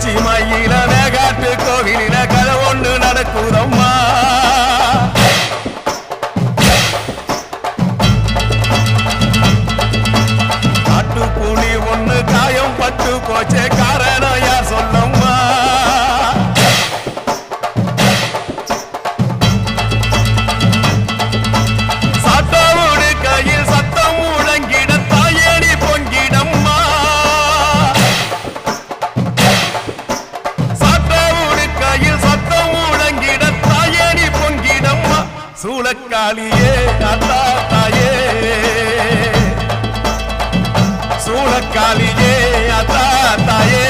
உச்சி மயில மேகாட்டு கோவிலில கதை ஒண்ணு நடக்குதம்மா காட்டுப்புலி ஒண்ணு காயம் பட்டு போச்சே காரணம் யார் சொல்லம்மா சாத்தாவோடு கையில் சத்தம் முழங்கிட தாயடி பொங்கிடம்மா சாத்தாவோடு கையில் சத்தம் முழங்கிட தாயடி பொங்கிடம்மா சூளக்காளியே அத்தா தாயே சூளக்காளியே அத்தா தாயே